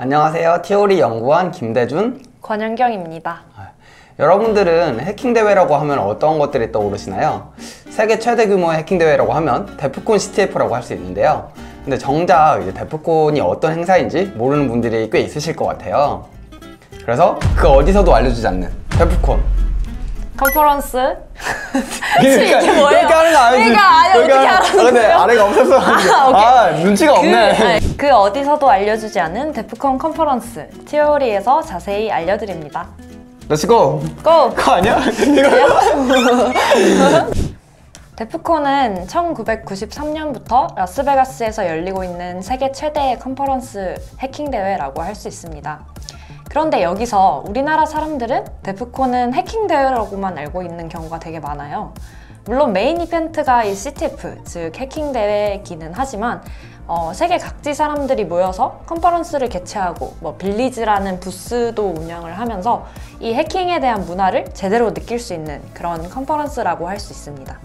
안녕하세요. 티오리 연구원 김대준, 권현경입니다. 여러분들은 해킹 대회라고 하면 어떤 것들이 떠오르시나요? 세계 최대 규모의 해킹 대회라고 하면 데프콘 CTF라고 할 수 있는데요. 근데 정작 이제 데프콘이 어떤 행사인지 모르는 분들이 꽤 있으실 것 같아요. 그래서 그 어디서도 알려주지 않는 데프콘 컨퍼런스? 이게 뭐예요? 그렇게 하는 거 아니지? 그러니까 아니 어떻게 알았어요? 근데 아래가 없었어. 눈치가 없네. 그 어디서도 알려주지 않은 데프콘 컨퍼런스 티오리에서 자세히 알려드립니다. 렛츠고! 고! 그거 아니야? 이거요? 데프콘은 1993년부터 라스베가스에서 열리고 있는 세계 최대의 컨퍼런스 해킹 대회라고 할 수 있습니다. 그런데 여기서 우리나라 사람들은 데프콘은 해킹 대회라고만 알고 있는 경우가 되게 많아요. 물론 메인 이벤트가 이 CTF, 즉 해킹 대회이기는 하지만 세계 각지 사람들이 모여서 컨퍼런스를 개최하고 빌리즈라는 부스도 운영을 하면서 이 해킹에 대한 문화를 제대로 느낄 수 있는 그런 컨퍼런스라고 할 수 있습니다.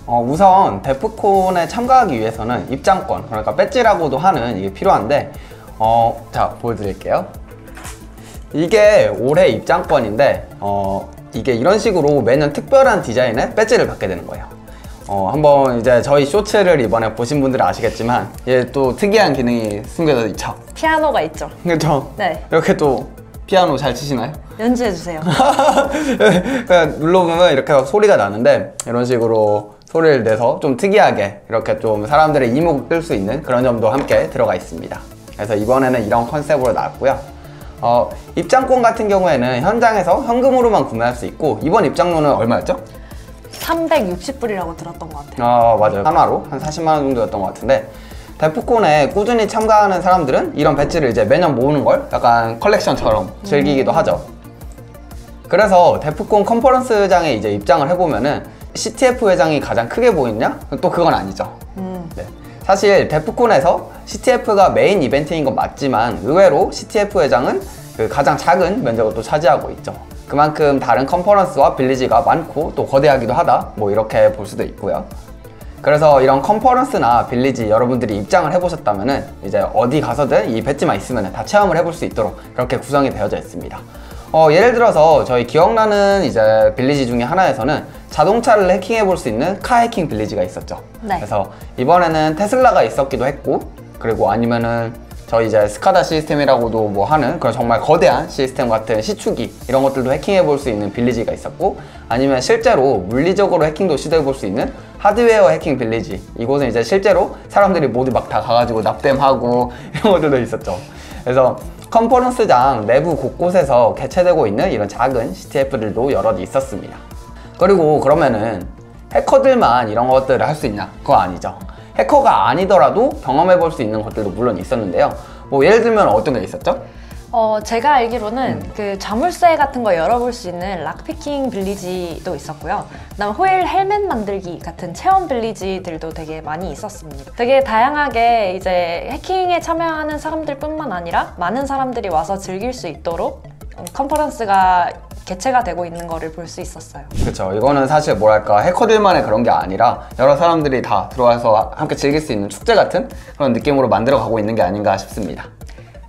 우선 데프콘에 참가하기 위해서는 입장권, 그러니까 배지라고도 하는 이게 필요한데 자, 보여드릴게요. 이게 올해 입장권인데 이게 이런 식으로 매년 특별한 디자인의 배지를 받게 되는 거예요. 한번 이제 저희 쇼츠를 이번에 보신 분들은 아시겠지만 얘 또 특이한 기능이 숨겨져 있죠. 피아노가 있죠. 그렇죠? 네. 이렇게 또 피아노 잘 치시나요? 연주해주세요. 그냥 눌러보면 이렇게 소리가 나는데 이런 식으로 소리를 내서 좀 특이하게 이렇게 좀 사람들의 이목을 끌 수 있는 그런 점도 함께 들어가 있습니다. 그래서 이번에는 이런 컨셉으로 나왔고요. 입장권 같은 경우에는 현장에서 현금으로만 구매할 수 있고 이번 입장료는 얼마였죠? 360불이라고 들었던 것 같아요. 맞아요. 한화로 한 40만 원 정도였던 것 같은데 데프콘에 꾸준히 참가하는 사람들은 이런 배지를 이제 매년 모으는 걸 약간 컬렉션처럼 즐기기도 하죠. 그래서 데프콘 컨퍼런스장에 이제 입장을 해보면은 CTF 회장이 가장 크게 보이냐? 또 그건 아니죠. 네. 사실 데프콘에서 CTF가 메인 이벤트인 건 맞지만 의외로 CTF 회장은 그 가장 작은 면적을 또 차지하고 있죠. 그만큼 다른 컨퍼런스와 빌리지가 많고 또 거대하기도 하다, 이렇게 볼 수도 있고요. 그래서 이런 컨퍼런스나 빌리지 여러분들이 입장을 해보셨다면은 이제 어디 가서든 이 배지만 있으면 다 체험을 해볼 수 있도록 그렇게 구성이 되어져 있습니다. 예를 들어서 저희 기억나는 이제 빌리지 중에 하나에서는 자동차를 해킹해 볼 수 있는 카 해킹 빌리지가 있었죠. 네. 그래서 이번에는 테슬라가 있었기도 했고, 그리고 아니면은 저희 이제 스카다 시스템이라고도 하는 그런 정말 거대한 시스템 같은 시추기 이런 것들도 해킹해 볼 수 있는 빌리지가 있었고, 아니면 실제로 물리적으로 해킹도 시도해 볼 수 있는 하드웨어 해킹 빌리지, 이곳은 이제 실제로 사람들이 모두 막 다 가가지고 납땜하고 이런 것들도 있었죠. 그래서 컨퍼런스장 내부 곳곳에서 개최되고 있는 이런 작은 CTF들도 여럿 있었습니다. 그리고 그러면은 해커들만 이런 것들을 할 수 있냐? 그건 아니죠. 해커가 아니더라도 경험해 볼 수 있는 것들도 물론 있었는데요. 예를 들면 어떤 게 있었죠? 제가 알기로는 그 자물쇠 같은 거 열어볼 수 있는 락피킹 빌리지도 있었고요. 그다음 호일 헬멧 만들기 같은 체험 빌리지들도 되게 많이 있었습니다. 되게 다양하게 이제 해킹에 참여하는 사람들뿐만 아니라 많은 사람들이 와서 즐길 수 있도록 컨퍼런스가 개최가 되고 있는 거를 볼 수 있었어요. 그렇죠. 이거는 사실 뭐랄까 해커들만의 그런 게 아니라 여러 사람들이 다 들어와서 함께 즐길 수 있는 축제 같은 그런 느낌으로 만들어 가고 있는 게 아닌가 싶습니다.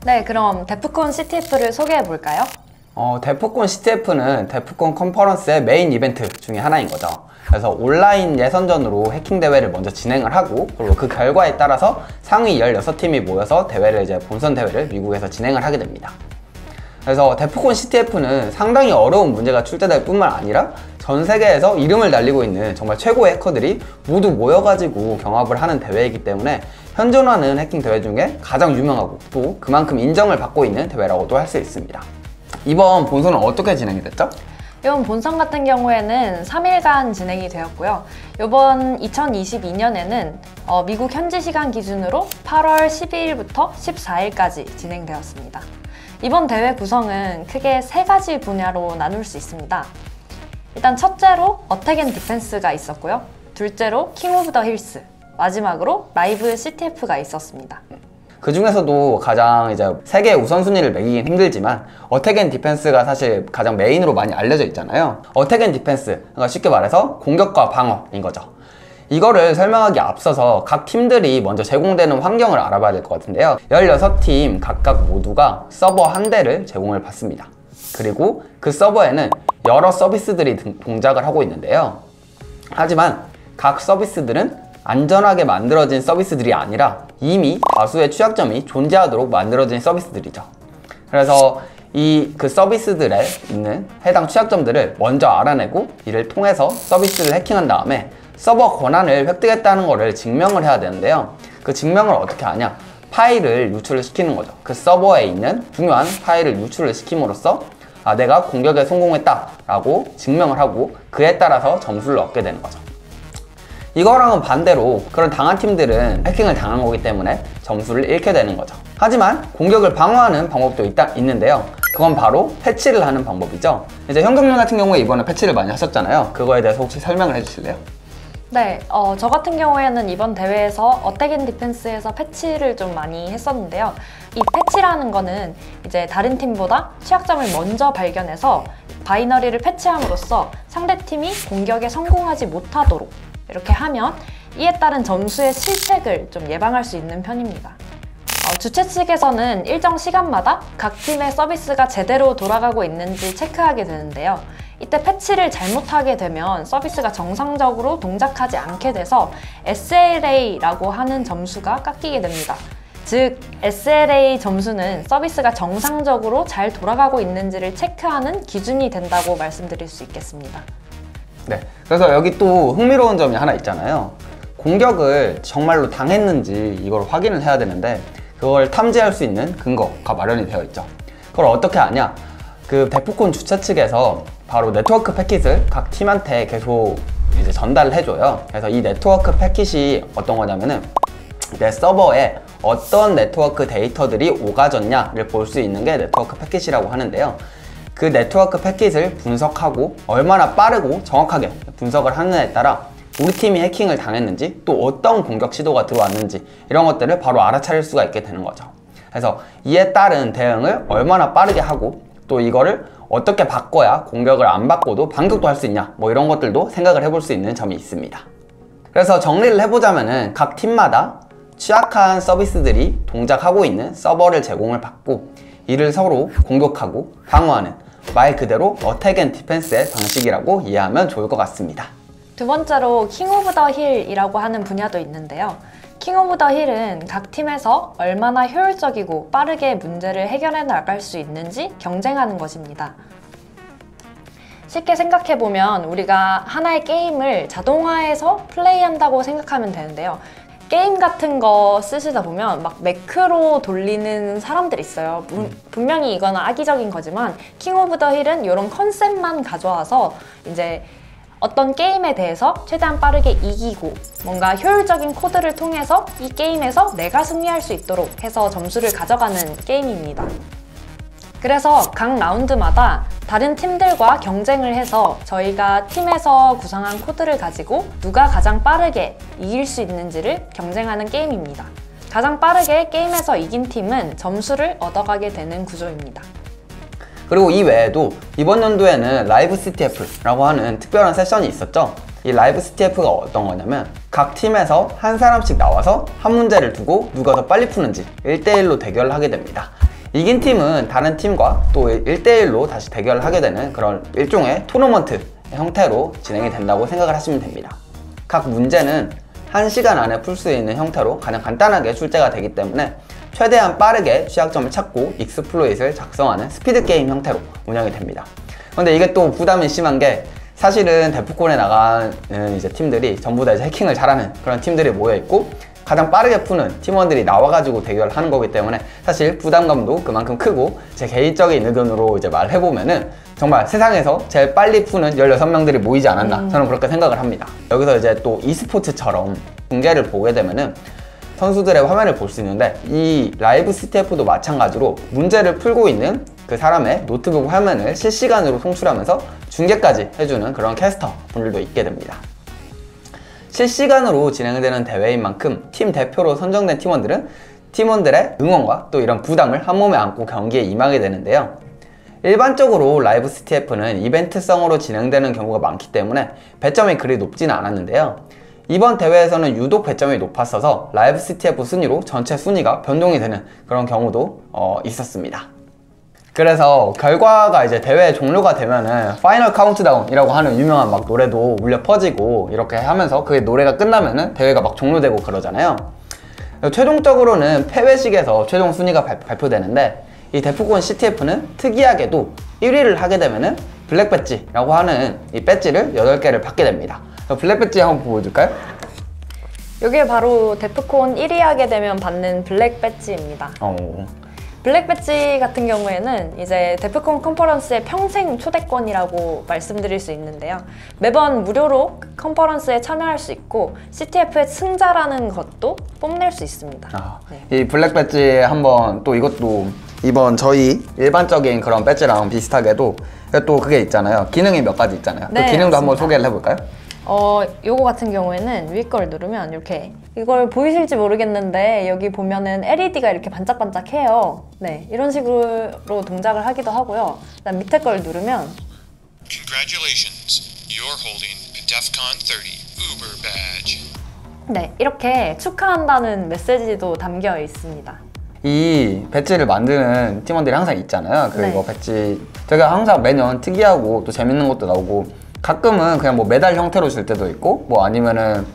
네, 그럼 데프콘 CTF를 소개해 볼까요? 데프콘 CTF는 데프콘 컨퍼런스의 메인 이벤트 중에 하나인 거죠. 그래서 온라인 예선전으로 해킹 대회를 먼저 진행을 하고, 그리고 그 결과에 따라서 상위 16팀이 모여서 대회를 이제 본선 대회를 미국에서 진행을 하게 됩니다. 그래서 데프콘 CTF는 상당히 어려운 문제가 출제될 뿐만 아니라 전 세계에서 이름을 날리고 있는 정말 최고의 해커들이 모두 모여가지고 경합을 하는 대회이기 때문에 현존하는 해킹 대회 중에 가장 유명하고 또 그만큼 인정을 받고 있는 대회라고도 할 수 있습니다. 이번 본선은 어떻게 진행이 됐죠? 이번 본선 같은 경우에는 3일간 진행이 되었고요. 이번 2022년에는 미국 현지 시간 기준으로 8월 12일부터 14일까지 진행되었습니다. 이번 대회 구성은 크게 3가지 분야로 나눌 수 있습니다. 일단 첫째로 어택 앤 디펜스가 있었고요. 둘째로 킹 오브 더 힐스, 마지막으로 라이브 CTF가 있었습니다. 그 중에서도 가장 이제 세계 우선순위를 매기긴 힘들지만 어택 앤 디펜스가 사실 가장 메인으로 많이 알려져 있잖아요. 어택 앤 디펜스, 그러니까 쉽게 말해서 공격과 방어인 거죠. 이거를 설명하기 앞서서 각 팀들이 먼저 제공되는 환경을 알아봐야 될 것 같은데요. 16팀 각각 모두가 서버 한 대를 제공을 받습니다. 그리고 그 서버에는 여러 서비스들이 동작을 하고 있는데요. 하지만 각 서비스들은 안전하게 만들어진 서비스들이 아니라 이미 다수의 취약점이 존재하도록 만들어진 서비스들이죠. 그래서 그 서비스들에 있는 해당 취약점들을 먼저 알아내고 이를 통해서 서비스를 해킹한 다음에 서버 권한을 획득했다는 것을 증명을 해야 되는데요. 그 증명을 어떻게 하냐? 파일을 유출을 시키는 거죠. 그 서버에 있는 중요한 파일을 유출을 시킴으로써 내가 공격에 성공했다 라고 증명을 하고 그에 따라서 점수를 얻게 되는 거죠. 이거랑은 반대로 그런 당한 팀들은 해킹을 당한 거기 때문에 점수를 잃게 되는 거죠. 하지만 공격을 방어하는 방법도 있는데요. 그건 바로 패치를 하는 방법이죠. 이제 현경님 같은 경우에 이번에 패치를 많이 하셨잖아요. 그거에 대해서 혹시 설명을 해주실래요? 네, 저 같은 경우에는 이번 대회에서 어택 앤 디펜스에서 패치를 좀 많이 했었는데요. 이 패치라는 거는 이제 다른 팀보다 취약점을 먼저 발견해서 바이너리를 패치함으로써 상대팀이 공격에 성공하지 못하도록 이렇게 하면 이에 따른 점수의 실책을 좀 예방할 수 있는 편입니다. 주최 측에서는 일정 시간마다 각 팀의 서비스가 제대로 돌아가고 있는지 체크하게 되는데요. 이때 패치를 잘못하게 되면 서비스가 정상적으로 동작하지 않게 돼서 SLA라고 하는 점수가 깎이게 됩니다. 즉, SLA 점수는 서비스가 정상적으로 잘 돌아가고 있는지를 체크하는 기준이 된다고 말씀드릴 수 있겠습니다. 네, 그래서 여기 또 흥미로운 점이 하나 있잖아요. 공격을 정말로 당했는지 이걸 확인을 해야 되는데 그걸 탐지할 수 있는 근거가 마련이 되어 있죠. 그걸 어떻게 하냐? 그 데프콘 주최 측에서 바로 네트워크 패킷을 각 팀한테 계속 이제 전달을 해줘요. 그래서 이 네트워크 패킷이 어떤 거냐면은 내 서버에 어떤 네트워크 데이터들이 오가졌냐를 볼 수 있는 게 네트워크 패킷이라고 하는데요. 그 네트워크 패킷을 분석하고 얼마나 빠르고 정확하게 분석을 하느냐에 따라 우리 팀이 해킹을 당했는지 또 어떤 공격 시도가 들어왔는지 이런 것들을 바로 알아차릴 수가 있게 되는 거죠. 그래서 이에 따른 대응을 얼마나 빠르게 하고 또 이거를 어떻게 바꿔야 공격을 안 받고도 반격도 할 수 있냐 뭐 이런 것들도 생각을 해볼 수 있는 점이 있습니다. 그래서 정리를 해보자면은 각 팀마다 취약한 서비스들이 동작하고 있는 서버를 제공을 받고 이를 서로 공격하고 방어하는 말 그대로 어택 앤 디펜스의 방식이라고 이해하면 좋을 것 같습니다. 두 번째로 킹 오브 더 힐이라고 하는 분야도 있는데요. 킹 오브 더 힐은 각 팀에서 얼마나 효율적이고 빠르게 문제를 해결해 나갈 수 있는지 경쟁하는 것입니다. 쉽게 생각해보면 우리가 하나의 게임을 자동화해서 플레이한다고 생각하면 되는데요. 게임 같은 거 쓰시다 보면 막 매크로 돌리는 사람들이 있어요. 분명히 이거는 악의적인 거지만 킹 오브 더 힐은 이런 컨셉만 가져와서 이제 어떤 게임에 대해서 최대한 빠르게 이기고 뭔가 효율적인 코드를 통해서 이 게임에서 내가 승리할 수 있도록 해서 점수를 가져가는 게임입니다. 그래서 각 라운드마다 다른 팀들과 경쟁을 해서 저희가 팀에서 구상한 코드를 가지고 누가 가장 빠르게 이길 수 있는지를 경쟁하는 게임입니다. 가장 빠르게 게임에서 이긴 팀은 점수를 얻어가게 되는 구조입니다. 그리고 이 외에도 이번 연도에는 라이브 CTF라고 하는 특별한 세션이 있었죠. 이 라이브 CTF가 어떤 거냐면 각 팀에서 한 사람씩 나와서 한 문제를 두고 누가 더 빨리 푸는지 1대1로 대결을 하게 됩니다. 이긴 팀은 다른 팀과 또 1대1로 다시 대결을 하게 되는 그런 일종의 토너먼트 형태로 진행이 된다고 생각을 하시면 됩니다. 각 문제는 1시간 안에 풀 수 있는 형태로 가장 간단하게 출제가 되기 때문에 최대한 빠르게 취약점을 찾고 익스플로잇을 작성하는 스피드 게임 형태로 운영이 됩니다. 근데 이게 또 부담이 심한 게 사실은 데프콘에 나가는 이제 팀들이 전부 다 이제 해킹을 잘하는 그런 팀들이 모여 있고 가장 빠르게 푸는 팀원들이 나와가지고 대결을 하는 거기 때문에 사실 부담감도 그만큼 크고 제 개인적인 의견으로 이제 말해보면은 정말 세상에서 제일 빨리 푸는 16명들이 모이지 않았나 저는 그렇게 생각을 합니다. 여기서 이제 또 e스포츠처럼 중계를 보게 되면은 선수들의 화면을 볼 수 있는데 이 라이브 CTF도 마찬가지로 문제를 풀고 있는 그 사람의 노트북 화면을 실시간으로 송출하면서 중계까지 해주는 그런 캐스터 분들도 있게 됩니다. 실시간으로 진행되는 대회인 만큼 팀 대표로 선정된 팀원들은 팀원들의 응원과 또 이런 부담을 한 몸에 안고 경기에 임하게 되는데요. 일반적으로 라이브 CTF는 이벤트성으로 진행되는 경우가 많기 때문에 배점이 그리 높지는 않았는데요. 이번 대회에서는 유독 배점이 높았어서 라이브 CTF 순위로 전체 순위가 변동이 되는 그런 경우도 있었습니다. 그래서 결과가 이제 대회 종료가 되면은 파이널 카운트다운이라고 하는 유명한 막 노래도 울려 퍼지고 이렇게 하면서 그 노래가 끝나면은 대회가 막 종료되고 그러잖아요. 최종적으로는 패배식에서 최종 순위가 발표되는데 이 데프콘 CTF는 특이하게도 1위를 하게 되면은 블랙 배지라고 하는 이 배지를 8개를 받게 됩니다. 블랙 배지 한번 보여줄까요? 이게 바로 데프콘 1위 하게 되면 받는 블랙 배지입니다. 블랙 배지 같은 경우에는 이제 데프콘 컨퍼런스의 평생 초대권이라고 말씀드릴 수 있는데요. 매번 무료로 컨퍼런스에 참여할 수 있고 CTF의 승자라는 것도 뽐낼 수 있습니다. 네. 이 블랙 배지 한번 또 이것도 이번 저희 일반적인 그런 배지랑 비슷하게도 또 그게 있잖아요. 기능이 몇 가지 있잖아요. 네, 그 기능도 맞습니다. 한번 소개를 해볼까요? 요거 같은 경우에는 위에 걸 누르면 이렇게 이걸 보이실지 모르겠는데 여기 보면은 LED가 이렇게 반짝반짝해요. 네, 이런 식으로 동작을 하기도 하고요. 그다음 밑에 걸 누르면 Congratulations, you're holding a DEFCON 30 Uber badge. 네, 이렇게 축하한다는 메시지도 담겨 있습니다. 이 배지를 만드는 팀원들이 항상 있잖아요. 그리고 네. 배지 되게 항상 매년 특이하고 또 재밌는 것도 나오고 가끔은 그냥 뭐 메달 형태로 줄 때도 있고 뭐 아니면은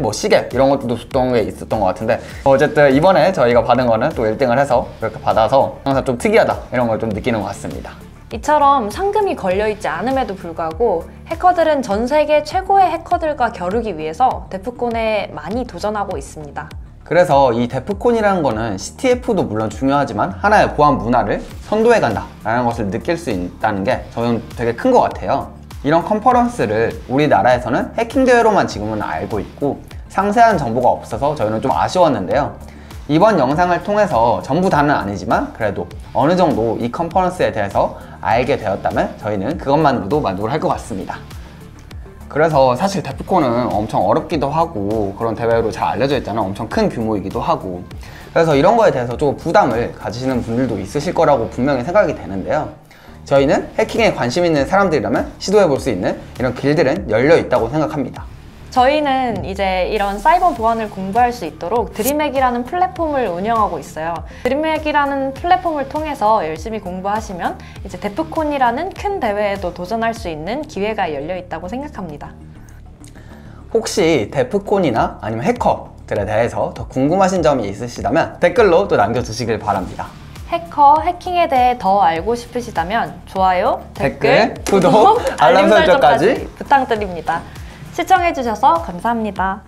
뭐 시계 이런 것도 줬던 게 있었던 것 같은데 어쨌든 이번에 저희가 받은 거는 또 1등을 해서 그렇게 받아서 항상 좀 특이하다 이런 걸 좀 느끼는 것 같습니다. 이처럼 상금이 걸려있지 않음에도 불구하고 해커들은 전 세계 최고의 해커들과 겨루기 위해서 데프콘에 많이 도전하고 있습니다. 그래서 이 데프콘이라는 거는 CTF도 물론 중요하지만 하나의 보안 문화를 선도해 간다 라는 것을 느낄 수 있다는 게 저는 되게 큰 것 같아요. 이런 컨퍼런스를 우리나라에서는 해킹 대회로만 지금은 알고 있고 상세한 정보가 없어서 저희는 좀 아쉬웠는데요. 이번 영상을 통해서 전부 다는 아니지만 그래도 어느 정도 이 컨퍼런스에 대해서 알게 되었다면 저희는 그것만으로도 만족을 할 것 같습니다. 그래서 사실 데프콘은 엄청 어렵기도 하고 그런 대회로 잘 알려져 있잖아요. 엄청 큰 규모이기도 하고 그래서 이런 거에 대해서 조금 부담을 가지시는 분들도 있으실 거라고 분명히 생각이 되는데요. 저희는 해킹에 관심 있는 사람들이라면 시도해 볼 수 있는 이런 길들은 열려 있다고 생각합니다. 저희는 이제 이런 사이버 보안을 공부할 수 있도록 드림핵이라는 플랫폼을 운영하고 있어요. 드림핵이라는 플랫폼을 통해서 열심히 공부하시면 이제 데프콘이라는 큰 대회에도 도전할 수 있는 기회가 열려 있다고 생각합니다. 혹시 데프콘이나 아니면 해커들에 대해서 더 궁금하신 점이 있으시다면 댓글로 또 남겨주시길 바랍니다. 해커, 해킹에 대해 더 알고 싶으시다면 좋아요, 댓글, 구독, 알람 설정까지 부탁드립니다. 시청해주셔서 감사합니다.